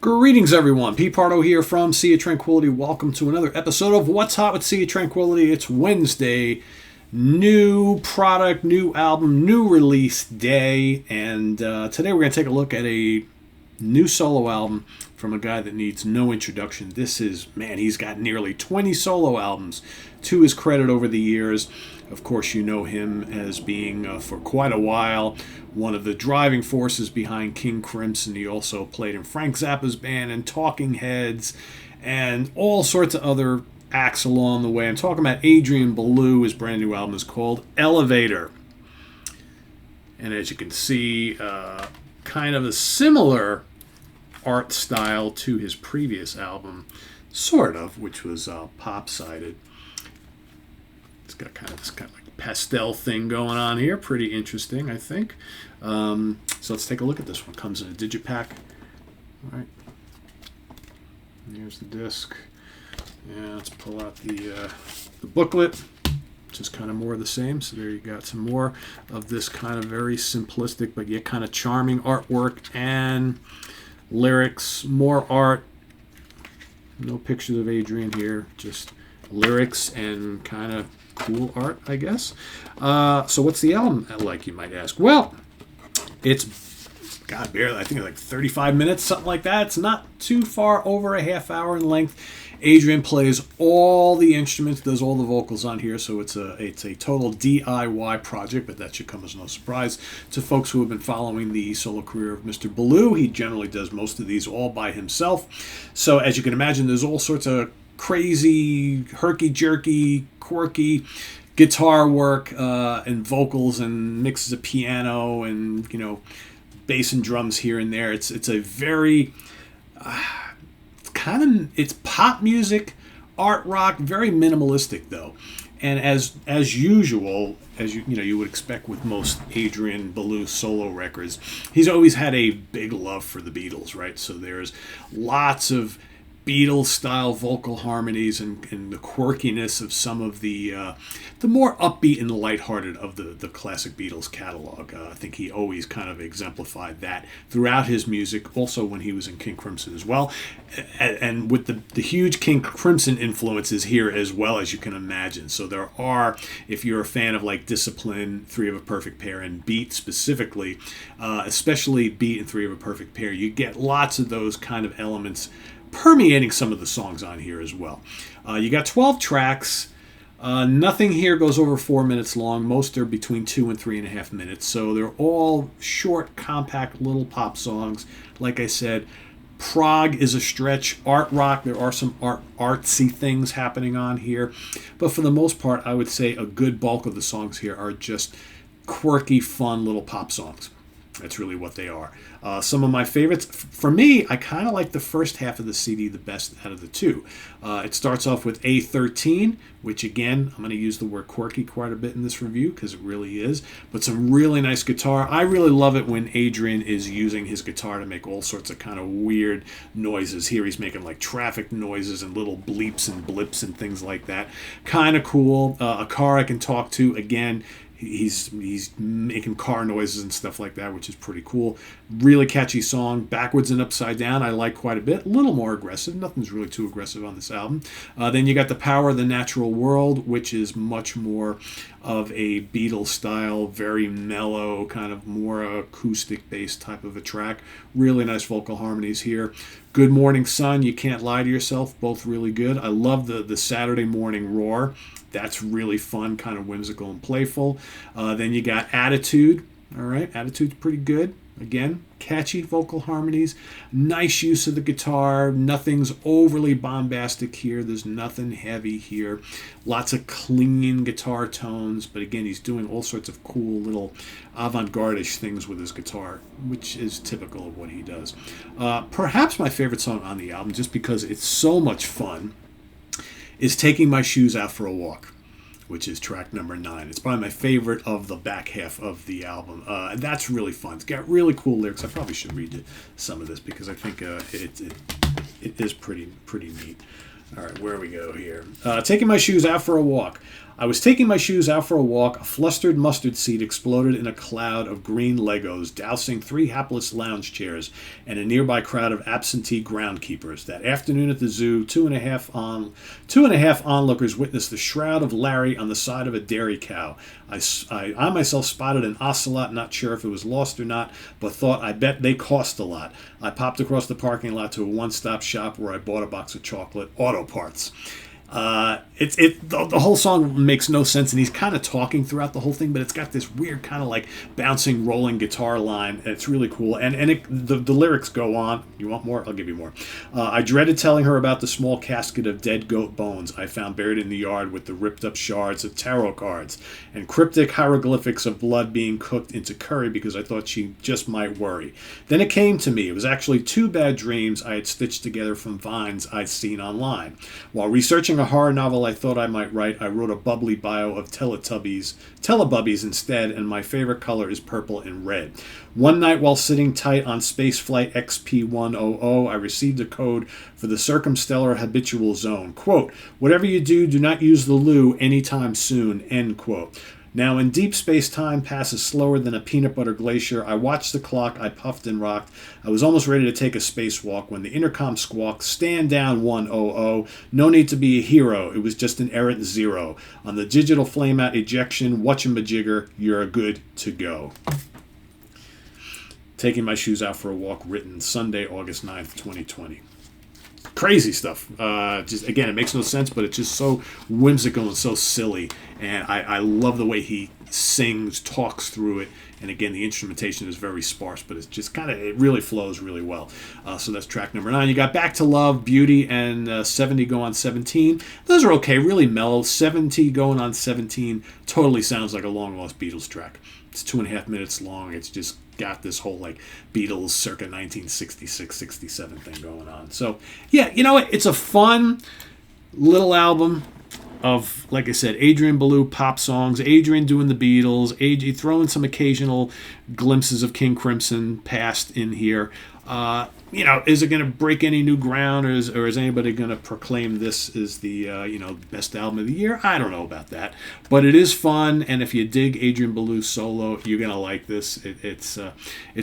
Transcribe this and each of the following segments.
Greetings, everyone. Pete Pardo here from Sea of Tranquility. Welcome to another episode of What's Hot with Sea of Tranquility. It's Wednesday. New product, new album, new release day. And today we're going to take a look at a new solo album from a guy that needs no introduction. He's got nearly 20 solo albums to his credit over the years. Of course, you know him as being, for quite a while, one of the driving forces behind King Crimson. He also played in Frank Zappa's band and Talking Heads and all sorts of other acts along the way. I'm talking about Adrian Belew. His brand new album is called Elevator. And as you can see, kind of a similar art style to his previous album, sort of, which was pop-sided. It's got kind of like pastel thing going on here. Pretty interesting, I think. So let's take a look at this one. Comes in a digipack. All right. Here's the disc. Yeah, let's pull out the booklet, which is kind of more of the same. So there you got some more of this kind of very simplistic but yet kind of charming artwork and lyrics. More art. No pictures of Adrian here. Just lyrics and kind of cool art, I guess. So what's the album like, you might ask? Well, it's, barely, I think like 35 minutes, something like that. It's not too far over a half hour in length. Adrian plays all the instruments, does all the vocals on here, so it's a total DIY project, but that should come as no surprise to folks who have been following the solo career of Mr. Belew. He generally does most of these all by himself. So as you can imagine, there's all sorts of crazy, herky-jerky, quirky guitar work and vocals and mixes of piano and, bass and drums here and there. It's a very it's pop music, art rock, very minimalistic though. And as usual, as you would expect with most Adrian Belew solo records, he's always had a big love for the Beatles, right? So there's lots of Beatles-style vocal harmonies and the quirkiness of some of the more upbeat and lighthearted of the classic Beatles catalog. I think he always kind of exemplified that throughout his music, also when he was in King Crimson as well. And with the huge King Crimson influences here as well, as you can imagine. So there are, if you're a fan of like Discipline, Three of a Perfect Pair, and Beat specifically, especially Beat and Three of a Perfect Pair, you get lots of those kind of elements permeating some of the songs on here as well. You got 12 tracks. Nothing here goes over 4 minutes long. Most are between 2 and 3.5 minutes. So they're all short, compact, little pop songs. Like I said, prog is a stretch. Art rock, there are some artsy things happening on here. But for the most part, I would say a good bulk of the songs here are just quirky, fun little pop songs. That's really what they are. Some of my favorites, for me, I kind of like the first half of the CD the best out of the two. It starts off with A13, which again, I'm going to use the word quirky quite a bit in this review because it really is, but some really nice guitar. I really love it when Adrian is using his guitar to make all sorts of kind of weird noises. Here he's making like traffic noises and little bleeps and blips and things like that. Kind of cool. A Car I Can Talk To, again, he's making car noises and stuff like that, which is pretty cool. Really catchy song. Backwards and Upside Down I like quite a bit. A little more aggressive. Nothing's really too aggressive on this album. Then you got The Power of the Natural World, which is much more of a Beatles style, very mellow, kind of more acoustic based type of a track. Really nice vocal harmonies here. Good Morning Sun, You Can't Lie to Yourself, both really good. I love the Saturday Morning Roar. That's really fun, kind of whimsical and playful. Then you got Attitude. All right, Attitude's pretty good. Again, catchy vocal harmonies, nice use of the guitar. Nothing's overly bombastic here. There's nothing heavy here. Lots of clean guitar tones. But again, he's doing all sorts of cool little avant-garde-ish things with his guitar, which is typical of what he does. Perhaps my favorite song on the album, just because it's so much fun, is Taking My Shoes Out for a Walk, which is track number 9. It's probably my favorite of the back half of the album. That's really fun. It's got really cool lyrics. I probably should read you some of this because I think it is pretty neat. All right, where we go here. Taking my shoes out for a walk. I was taking my shoes out for a walk. A flustered mustard seed exploded in a cloud of green Legos, dousing 3 hapless lounge chairs and a nearby crowd of absentee groundkeepers. That afternoon at the zoo, two and a half onlookers witnessed the shroud of Larry on the side of a dairy cow. I myself spotted an ocelot, not sure if it was lost or not, but thought I bet they cost a lot. I popped across the parking lot to a one-stop shop where I bought a box of chocolate auto parts. The whole song makes no sense, and he's kind of talking throughout the whole thing, but it's got this weird kind of like bouncing, rolling guitar line, and it's really cool. And the lyrics go on. You want more? I'll give you more. I dreaded telling her about the small casket of dead goat bones I found buried in the yard with the ripped up shards of tarot cards and cryptic hieroglyphics of blood being cooked into curry because I thought she just might worry. Then it came to me. It was actually 2 bad dreams I had stitched together from vines I'd seen online. While researching a horror novel I thought I might write, I wrote a bubbly bio of Teletubbies instead, and my favorite color is purple and red. One night while sitting tight on spaceflight XP100, I received a code for the circumstellar habitual zone. Quote, whatever you do, do not use the loo anytime soon, end quote. Now, in deep space, time passes slower than a peanut butter glacier. I watched the clock. I puffed and rocked. I was almost ready to take a spacewalk when the intercom squawked, stand down 100. No need to be a hero. It was just an errant 0. On the digital flameout ejection, whatchamajigger, you're good to go. Taking my shoes out for a walk, written Sunday, August 9th, 2020. Crazy stuff. Just again, it makes no sense, but it's just so whimsical and so silly. And I love the way he sings, talks through it. And again, the instrumentation is very sparse, but it's just it really flows really well. So that's track number 9. You got Back to Love, Beauty, and 70 Go on 17. Those are okay, really mellow. 70 Going on 17 totally sounds like a long lost Beatles track. It's 2.5 minutes long. It's just got this whole like Beatles circa 1966, 67 thing going on. So yeah, you know what? It's a fun little album of, like I said, Adrian Belew pop songs, Adrian doing the Beatles, throwing some occasional glimpses of King Crimson past in here. Is it going to break any new ground, or is anybody going to proclaim this as the best album of the year? I don't know about that, but it is fun, and if you dig Adrian Belew solo, you're going to like this. It's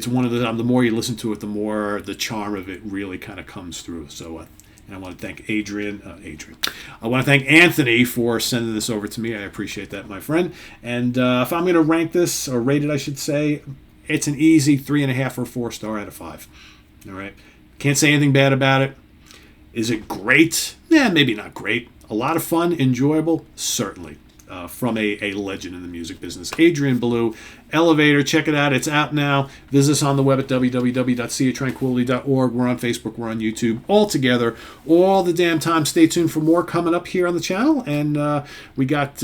one of the more you listen to it, the more the charm of it really kind of comes through. So. And I want to thank Adrian. I want to thank Anthony for sending this over to me. I appreciate that, my friend. And if I'm going to rank this, or rate it, I should say, it's an easy 3.5 or 4 star out of 5. All right. Can't say anything bad about it. Is it great? Yeah, maybe not great. A lot of fun, enjoyable, certainly. From a legend in the music business. Adrian Belew, Elevator, check it out. It's out now. Visit us on the web at www.seatranquility.org. We're on Facebook. We're on YouTube. All together, all the damn time. Stay tuned for more coming up here on the channel. And we got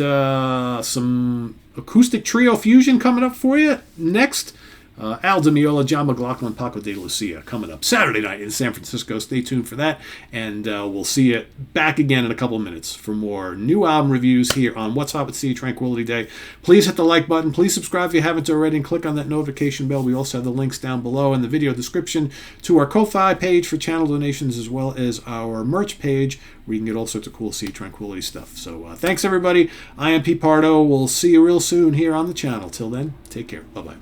some acoustic trio fusion coming up for you next. Al DiMeola, John McLaughlin, Paco de Lucia coming up Saturday night in San Francisco. Stay tuned for that, and we'll see you back again in a couple of minutes for more new album reviews here on What's Hot with Sea Tranquility Day. Please hit the like button. Please subscribe if you haven't already, and click on that notification bell. We also have the links down below in the video description to our Ko-Fi page for channel donations, as well as our merch page where you can get all sorts of cool Sea Tranquility stuff. So thanks, everybody. I am Pete Pardo. We'll see you real soon here on the channel. Till then, take care. Bye-bye.